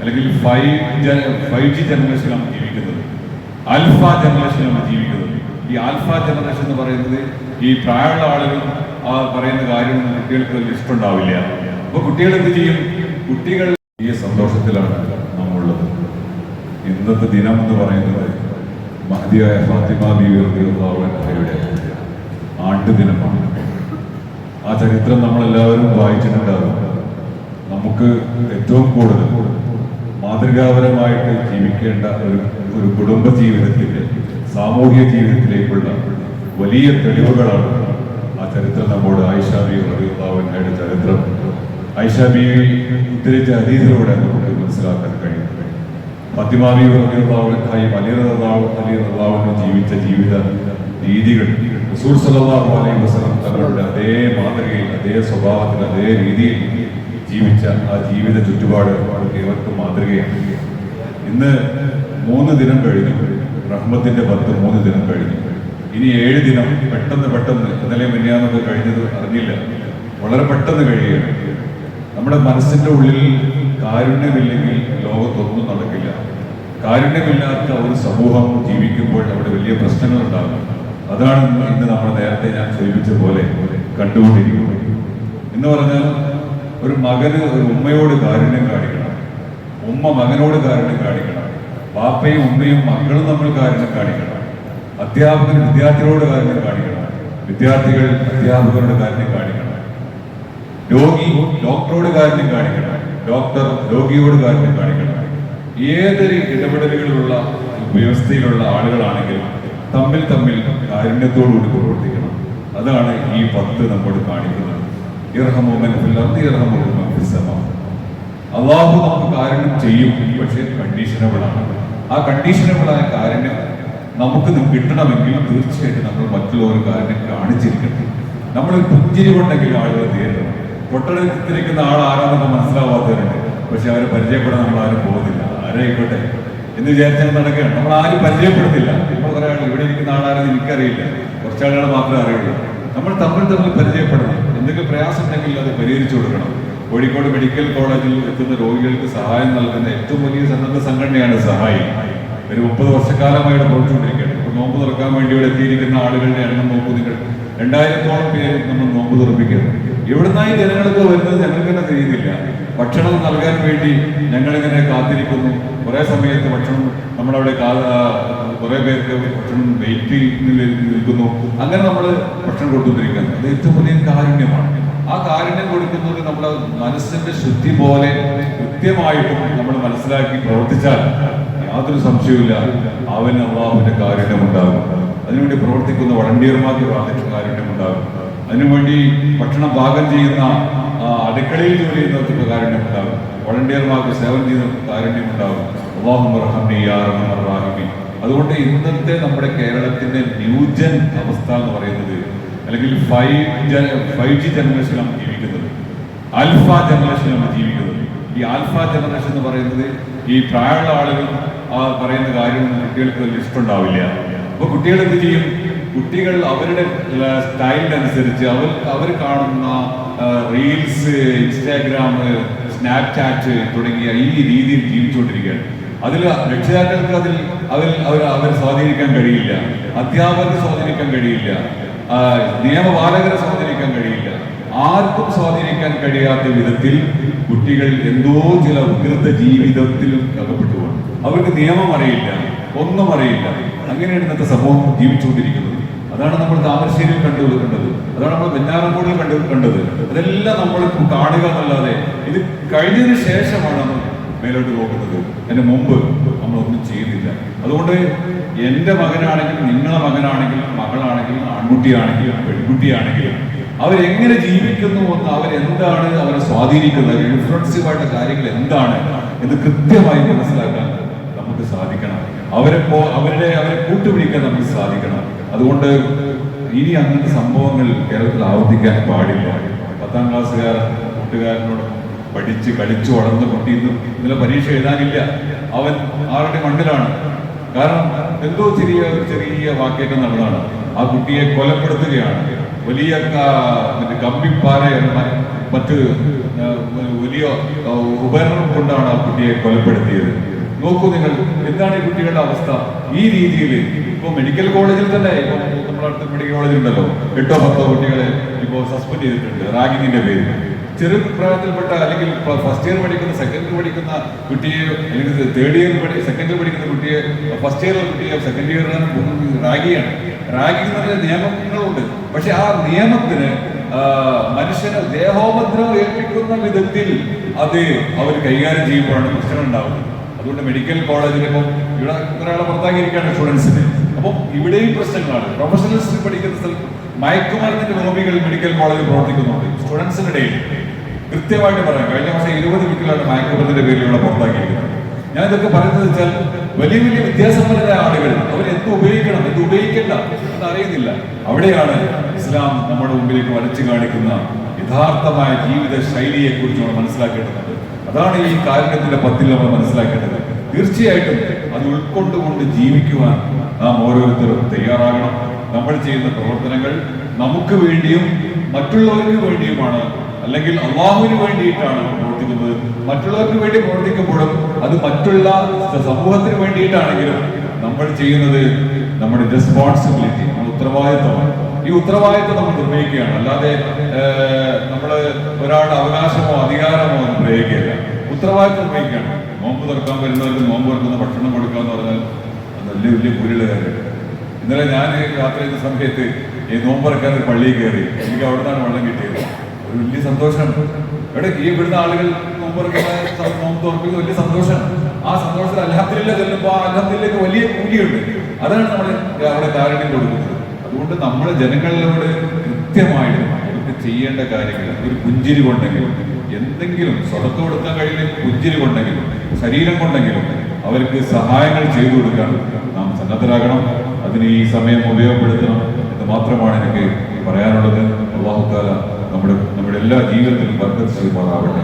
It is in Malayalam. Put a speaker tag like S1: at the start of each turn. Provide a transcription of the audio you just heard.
S1: അല്ലെങ്കിൽ 5G ജനറേഷനിലാണ് ജീവിക്കുന്നത്, ആൽഫ ജനറേഷനിലാണ് ജീവിക്കുന്നത്. ഈ ആൽഫ ജനറേഷൻ എന്ന് പറയുന്നത് ഈ പ്രായമുള്ള ആളുകൾ പറയുന്ന കാര്യമൊന്നും കുട്ടികൾക്ക് വലിയ ഇഷ്ടമുണ്ടാവില്ല. അപ്പൊ കുട്ടികൾ എന്ത് ചെയ്യും? കുട്ടികൾ ഈ സന്തോഷത്തിലാണ് നമ്മളുള്ളത്. ഇന്നത്തെ ദിനം എന്ന് പറയുന്നത് മഹദിയായ ഫാത്തിമ ബീവി റളിയല്ലാഹു അൻഹയുടെ ആണ്ടുദിനമാണ്. ആ ചരിത്രം നമ്മളെല്ലാവരും വായിച്ചിട്ടുണ്ടാകും. നമുക്ക് ഏറ്റവും കൂടുതൽ മാതൃകാപരമായിട്ട് ജീവിക്കേണ്ട ഒരു കുടുംബ ജീവിതത്തിന്റെ, സാമൂഹ്യ ജീവിതത്തിലേക്കുള്ള വലിയ തെളിവുകളാണ് ആ ചരിത്രം. നമ്മോട് ആയിഷ ബീവി റളിയല്ലാഹു അൻഹയുടെ ചരിത്രം, ആയിഷ ബീവി ഉദ്ധരിച്ച ഹദീസിലൂടെ നമുക്ക് മനസ്സിലാക്കാൻ കഴിയും. ഫാത്തിമ ബീവി റളിയല്ലാഹു അൻഹയും അലി റളിയല്ലാഹു അൻഹു ജീവിച്ച ജീവിത രീതികൾ റസൂൽ സല്ലല്ലാഹു അലൈഹി വസല്ലം തങ്ങളുടെ അതേ മാതൃകയിൽ, അതേ സ്വഭാവത്തിൽ, അതേ രീതിയിൽ ജീവിച്ച ആ ജീവിത ചുറ്റുപാട് ഏവർക്കും മാതൃകയാണ്. ഇന്ന് 3 ദിനം കഴിഞ്ഞു, റഹ്മത്തിന്റെ 3 ദിനം കഴിഞ്ഞു. ഇനി 7 ദിനം പെട്ടെന്ന് ഇന്നലെ മിനിയാന്നൊക്കെ കഴിഞ്ഞത് അറിഞ്ഞില്ല, വളരെ പെട്ടെന്ന് കഴിയുകയാണ്. നമ്മുടെ മനസ്സിന്റെ ഉള്ളിൽ കാരുണ്യമില്ലെങ്കിൽ ലോകത്തൊന്നും നടക്കില്ല. കാരുണ്യമില്ലാത്ത ഒരു സമൂഹം ജീവിക്കുമ്പോൾ അവിടെ വലിയ പ്രശ്നങ്ങൾ ഉണ്ടാകും. അതാണ് ഇന്ന് നമ്മൾ നേരത്തെ ഞാൻ സൂചിപ്പിച്ച പോലെ കണ്ടുകൊണ്ടിരിക്കുന്നത്. എന്ന് പറഞ്ഞാൽ ഒരു മകന് ഒരു ഉമ്മയോട് കാരുണ്യം കാണിക്കണം, ഉമ്മ മകനോട് കാരുണ്യം കാണിക്കണം, ബാപ്പയും ഉമ്മയും മക്കളും നമ്മൾ കാരുണ്യം കാണിക്കണം, അധ്യാപകൻ വിദ്യാർത്ഥികളോട് കാരുണ്യം കാണിക്കണം, വിദ്യാർത്ഥികൾ അധ്യാപകരോട് കാരുണ്യം കാണിക്കണം, രോഗി ഡോക്ടറോട് കാരുണ്യം കാണിക്കണം, ഡോക്ടർ രോഗിയോട് കാരുണ്യം കാണിക്കണം. ഏതൊരു ഇടപെടലുകളുള്ള വ്യവസ്ഥയിലുള്ള ആളുകളാണെങ്കിലും തമ്മിൽ കാരുണ്യത്തോടുകൂടി പ്രവർത്തിക്കണം. അതാണ് ഈ 10 നമ്മോട് കാണിക്കുന്നത്. അള്ളാഹു നമുക്ക് കാരുണ്യം ചെയ്യും, പക്ഷേ കണ്ടീഷനബിൾ ആണ്. ആ കണ്ടീഷനബിളായ കാരുണ്യം നമുക്ക് കിട്ടണമെങ്കിൽ തീർച്ചയായിട്ടും നമ്മൾ മറ്റുള്ളവർ കാരുണ്യം കാണിച്ചിരിക്കണം. നമ്മൾ പുഞ്ചിരി കൊണ്ടെങ്കിലും ആളുകൾ തീരണം. തൊട്ടടുത്തിരിക്കുന്ന ആൾ ആരാണെന്ന് മനസ്സിലാവാത്തവരുണ്ട്, പക്ഷെ അവരെ പരിചയപ്പെടാൻ നമ്മൾ ആരും പോകുന്നില്ല. ആരായിക്കോട്ടെ എന്ന് വിചാരിച്ചാൽ നടക്കുകയാണ്. നമ്മൾ ആരും പരിചയപ്പെടുത്തില്ല. ഇപ്പോൾ കുറെ ആൾ ഇവിടെ ഇരിക്കുന്ന ആളാരെന്ന് എനിക്കറിയില്ല, കുറച്ചാളുകൾ മാത്രമേ അറിയുള്ളൂ. നമ്മൾ തമ്മിൽ പരിചയപ്പെടണം. എന്തെങ്കിലും പ്രയാസം ഉണ്ടെങ്കിൽ അത് പരിഹരിച്ചു കൊടുക്കണം. കോഴിക്കോട് മെഡിക്കൽ കോളേജിൽ എത്തുന്ന രോഗികൾക്ക് സഹായം നൽകുന്ന ഏറ്റവും വലിയ സന്നദ്ധ സംഘടനയാണ് സഹായി. ഒരു 30 വർഷക്കാലമായിട്ട് പ്രവർത്തിച്ചുകൊണ്ടിരിക്കുകയാണ്. ഇപ്പോൾ നോമ്പ് തുറക്കാൻ വേണ്ടി ഇവിടെ എത്തിയിരിക്കുന്ന ആളുകളുടെ എണ്ണം നോക്കൂ നിങ്ങൾ. 2000-ഓളം പേര് നമ്മൾ നോമ്പ് തുറപ്പിക്കുന്നത്. എവിടുന്നായി ജനങ്ങൾക്ക് വരുന്നത് ഞങ്ങൾക്ക് തന്നെ தெரிയുന്നില്ല. ഭക്ഷണം നൽകാൻ വേണ്ടി ഞങ്ങളിങ്ങനെ കാത്തിരിക്കുന്നു. കുറെ സമയത്ത് ഭക്ഷണം നമ്മളവിടെ കുറെ പേർക്ക് ഭക്ഷണം വെയിറ്റ് നിൽക്കുന്നു. അങ്ങനെ നമ്മൾ ഭക്ഷണം കൊടുത്തുകൊണ്ടിരിക്കുന്നത് അത് ഏറ്റവും വലിയ കാരുണ്യമാണ്. ആ കാരുണ്യം കൊടുക്കുന്നത് നമ്മുടെ മനസ്സിന്റെ ശുദ്ധി പോലെ കൃത്യമായിട്ടും നമ്മൾ മനസ്സിലാക്കി പ്രവർത്തിച്ചാൽ യാതൊരു സംശയവുമില്ല അവന് അള്ളാഹുവിന്റെ കാരുണ്യം ഉണ്ടാകും. അതിനുവേണ്ടി പ്രവർത്തിക്കുന്ന വളണ്ടിയർമാർക്ക് കാരുണ്യം ഉണ്ടാകും. അതിനുവേണ്ടി ഭക്ഷണം പാകം ചെയ്യുന്ന അടുക്കളയിൽ ജോലി ചെയ്യുന്നവർക്ക് കാരുണ്യം ഉണ്ടാകും. വളണ്ടിയർമാർക്ക് സേവനം ചെയ്യുന്നവർക്ക് കാരുണ്യം ഉണ്ടാകും. അല്ലാഹുമ്മ റഹ്മനി യാ അർഹമർ റഹീമീൻ. അതുകൊണ്ട് ഇന്നത്തെ നമ്മുടെ കേരളത്തിന്റെ ന്യൂജൻ അവസ്ഥ എന്ന് പറയുന്നത്, അല്ലെങ്കിൽ 5G ജനറേഷനിലാണ് ജീവിക്കുന്നത്, ആൽഫ ജനറേഷനിലാണ് ജീവിക്കുന്നത്. ഈ ആൽഫ ജനറേഷൻ എന്ന് പറയുന്നത് ഈ പ്രായമുള്ള ആളുകൾ പറയുന്ന കാര്യമൊന്നും കുട്ടികൾക്ക് വലിയ ഇഷ്ടമുണ്ടാവില്ല. അപ്പൊ കുട്ടികൾ എന്ത് ചെയ്യും? കുട്ടികൾ അവരുടെ സ്റ്റൈലിനനുസരിച്ച് അവർ കാണുന്ന റീൽസ്, ഇൻസ്റ്റാഗ്രാം, സ്നാപ്ചാറ്റ് തുടങ്ങിയ ഈ രീതിയിൽ ജീവിച്ചുകൊണ്ടിരിക്കുകയാണ്. അതിൽ രക്ഷിതാക്കൾക്ക് അവർ സ്വാധീനിക്കാൻ കഴിയില്ല, അധ്യാപകർക്ക് സ്വാധീനിക്കാൻ കഴിയില്ല, നിയമപാലകരെ സ്വാധീനിക്കാൻ കഴിയില്ല. ആർക്കും സ്വാധീനിക്കാൻ കഴിയാത്ത വിധത്തിൽ കുട്ടികൾ എന്തോ ചില ഉഗ്രത ജീവിതത്തിൽ അകപ്പെട്ടു പോകും. അവർക്ക് നിയമം അറിയില്ല, ഒന്നും അറിയില്ല. അങ്ങനെയാണ് ഇന്നത്തെ സമൂഹം ജീവിച്ചുകൊണ്ടിരിക്കുന്നത്. അതാണ് നമ്മൾ താമരശ്ശേരിയിൽ കണ്ടത്, അതാണ് നമ്മൾ വെഞ്ഞാറമൂടിൽ കണ്ടത്. അതെല്ലാം നമ്മൾ കാണുക എന്നല്ലാതെ ഇത് കഴിഞ്ഞതിന് ശേഷമാണ് നമ്മൾ മേലോട്ട് നോക്കുന്നത്. അതിന് മുമ്പ് നമ്മളൊന്നും ചെയ്യുന്നില്ല. അതുകൊണ്ട് എൻ്റെ മകനാണെങ്കിലും നിങ്ങളെ മകനാണെങ്കിലും മകളാണെങ്കിലും ആൺകുട്ടിയാണെങ്കിലും പെൺകുട്ടിയാണെങ്കിലും അവരെങ്ങനെ ജീവിക്കുന്നു എന്ന്, അവരെന്താണ് അവരെ സ്വാധീനിക്കുന്നത്, ഇൻഫ്ലുവൻസീവായിട്ട് കാര്യങ്ങൾ എന്താണ് എന്ന് കൃത്യമായി മനസ്സിലാക്കാൻ നമുക്ക് സാധിക്കണം. അവരെ കൂട്ടുപിടിക്കാൻ നമുക്ക് സാധിക്കണം. അതുകൊണ്ട് ഇനി അങ്ങനത്തെ സംഭവങ്ങൾ കേരളത്തിൽ ആവർത്തിക്കാൻ പാടില്ല. 10ാം ക്ലാസ്സുകാരൻ കൂട്ടുകാരനോട് പഠിച്ച് കളിച്ചു വളർന്ന കുട്ടി ഇന്നലെ പരീക്ഷ എഴുതാനില്ല. അവൻ ആരുടെ മണ്ണിലാണ്. കാരണം എന്തോ ചെറിയ വാക്കേറ്റം നടന്നതാണ്. ആ കുട്ടിയെ കൊലപ്പെടുത്തുകയാണ്. വലിയ കമ്പിപ്പാറ മറ്റ് വലിയ ഉപകരണം കൊണ്ടാണ് ആ കുട്ടിയെ കൊലപ്പെടുത്തിയത്. നോക്കൂ നിങ്ങൾ, എന്താണ് ഈ കുട്ടികളുടെ അവസ്ഥ? ഈ രീതിയിൽ ഇപ്പൊ മെഡിക്കൽ കോളേജിൽ തന്നെ, ഇപ്പൊ നമ്മുടെ അടുത്ത മെഡിക്കൽ കോളേജിൽ ഉണ്ടല്ലോ, 8 or 10 കുട്ടികളെ ഇപ്പോ സസ്പെൻഡ് ചെയ്തിട്ടുണ്ട് റാഗിങ്ങിന്റെ പേരിൽ. ചെറു പ്രായത്തിൽപ്പെട്ട അല്ലെങ്കിൽ ഫസ്റ്റ് ഇയർ പഠിക്കുന്ന, സെക്കൻഡ് ഇയർ പഠിക്കുന്ന കുട്ടിയെ, അല്ലെങ്കിൽ തേർഡ് ഇയർ സെക്കൻഡ് ഇയർ പഠിക്കുന്ന കുട്ടിയെ, ഫസ്റ്റ് ഇയർ കുട്ടിയെ സെക്കൻഡ് ഇയർ റാഗിയാണ്. റാഗിങ് എന്ന് പറഞ്ഞ നിയമങ്ങളുണ്ട്. പക്ഷെ ആ നിയമത്തിന് മനുഷ്യന് ദേഹോപദ്രവം ഏൽപ്പിക്കുന്ന വിധത്തിൽ അത് അവർ കൈകാര്യം ചെയ്യുമ്പോഴാണ് പ്രശ്നം ഉണ്ടാവുന്നത്. അതുകൊണ്ട് മെഡിക്കൽ കോളേജിൽ ഇപ്പം ഇവിടെ ഒരാളെ പുറത്താക്കിയിരിക്കുകയാണ് സ്റ്റുഡൻസിന്. അപ്പം ഇവിടെയും പ്രശ്നങ്ങളാണ്. പ്രൊഫഷണൽസ് പഠിക്കുന്ന സ്ഥലത്ത് മയക്കുമരുന്നിന്റെ ലോബികൾ മെഡിക്കൽ കോളേജിൽ പ്രവർത്തിക്കുന്നുണ്ട് സ്റ്റുഡൻസിനിടയിൽ. കൃത്യമായിട്ട് പറയാം, കഴിഞ്ഞ വർഷം 20 കുട്ടികളാണ് മയക്കുമരുന്നിന്റെ പേരിൽ ഇവിടെ പുറത്താക്കിയിരിക്കുന്നത്. ഞാൻ ഇതൊക്കെ പറയുന്നത് വെച്ചാൽ വലിയ വലിയ വിദ്യാസമ്പന്നരായ ആളുകൾ അവർ എന്ത് ഉപയോഗിക്കണം, എന്ത് ഉപയോഗിക്കേണ്ട എന്ന് അറിയുന്നില്ല. അവിടെയാണ് ഇസ്ലാം നമ്മുടെ മുമ്പിലേക്ക് വരച്ചു കാണിക്കുന്ന യഥാർത്ഥമായ ജീവിത ശൈലിയെ കുറിച്ച് നമ്മൾ മനസ്സിലാക്കേണ്ടതുണ്ട്. അതാണ് ഈ കാരുണ്യത്തിന്റെ 10 നമ്മൾ മനസ്സിലാക്കേണ്ടത്. തീർച്ചയായിട്ടും അത് ഉൾക്കൊണ്ടുകൊണ്ട് ജീവിക്കുവാൻ നാം ഓരോരുത്തരും തയ്യാറാകണം. നമ്മൾ ചെയ്യുന്ന പ്രവർത്തനങ്ങൾ നമുക്ക് വേണ്ടിയും മറ്റുള്ളവർക്ക് വേണ്ടിയുമാണ്, അല്ലെങ്കിൽ അള്ളാഹുവിന് വേണ്ടിയിട്ടാണ് പ്രവർത്തിക്കുന്നത്. മറ്റുള്ളവർക്ക് വേണ്ടി പ്രവർത്തിക്കുമ്പോഴും അത് മറ്റുള്ള സമൂഹത്തിന് വേണ്ടിയിട്ടാണെങ്കിലും നമ്മൾ ചെയ്യുന്നത് നമ്മുടെ റെസ്പോൺസിബിലിറ്റി, നമ്മുടെ ഉത്തരവാദിത്വമാണ്. ഈ ഉത്തരവാദിത്വം നമ്മൾ നിർവഹിക്കുകയാണ്. അല്ലാതെ നമ്മൾ ഒരാളുടെ അവകാശമോ അധികാരമോ ഒന്നും പ്രയോഗിക്കുകയില്ല. ഉത്തരവാദിത്വം നിർവഹിക്കുകയാണ്. നോമ്പ് തുറക്കാൻ വരുന്നവർക്ക് നോമ്പ് തുറക്കുന്ന ഭക്ഷണം കൊടുക്കുക എന്ന് പറഞ്ഞാൽ വലിയ വലിയ കൂലിയുടെ കാര്യം. ഇന്നലെ ഞാൻ യാത്ര ചെയ്ത സമയത്ത് ഈ നോമ്പ് തുറക്കാൻ ഒരു പള്ളിയിൽ കയറി. എനിക്ക് അവിടെ നിന്നാണ് വെള്ളം കിട്ടിയത്. ഒരു വലിയ സന്തോഷമാണ്. ഇവിടെ ഈ ഇവിടുന്ന ആളുകൾ നോമ്പ് തുറക്കുന്നത് വലിയ സന്തോഷമാണ്. ആ സന്തോഷത്തിൽ അൽഹംദുലില്ലാഹ് ചെല്ലുമ്പോൾ ആ അൽഹംദുലില്ലാഹ്ക്ക് വലിയ കൂലിയുണ്ട്. അതാണ് നമ്മൾ അവിടെ കാരുണ്യം കൊടുക്കുന്നത്. അതുകൊണ്ട് നമ്മൾ ജനങ്ങളിലൂടെ കൃത്യമായിട്ട് അവർക്ക് ചെയ്യേണ്ട കാര്യങ്ങൾ ഒരു പുഞ്ചിരി കൊണ്ടെങ്കിലും, എന്തെങ്കിലും സ്വതക്ക കൊടുക്കാൻ കഴിയില്ലെങ്കിൽ പുഞ്ചിരി കൊണ്ടെങ്കിലും, ശരീരം കൊണ്ടെങ്കിലും അവർക്ക് സഹായങ്ങൾ ചെയ്തു കൊടുക്കാൻ നാം സന്നദ്ധരാകണം. അതിന് ഈ സമയം ഉപയോഗപ്പെടുത്തണം എന്ന് മാത്രമാണ് എനിക്ക് പറയാനുള്ളത്. അല്ലാഹു തആല നമ്മുടെ എല്ലാ ജീവിതത്തിലും ബർക്കത്ത് ചെയ്യുമാറാവട്ടെ.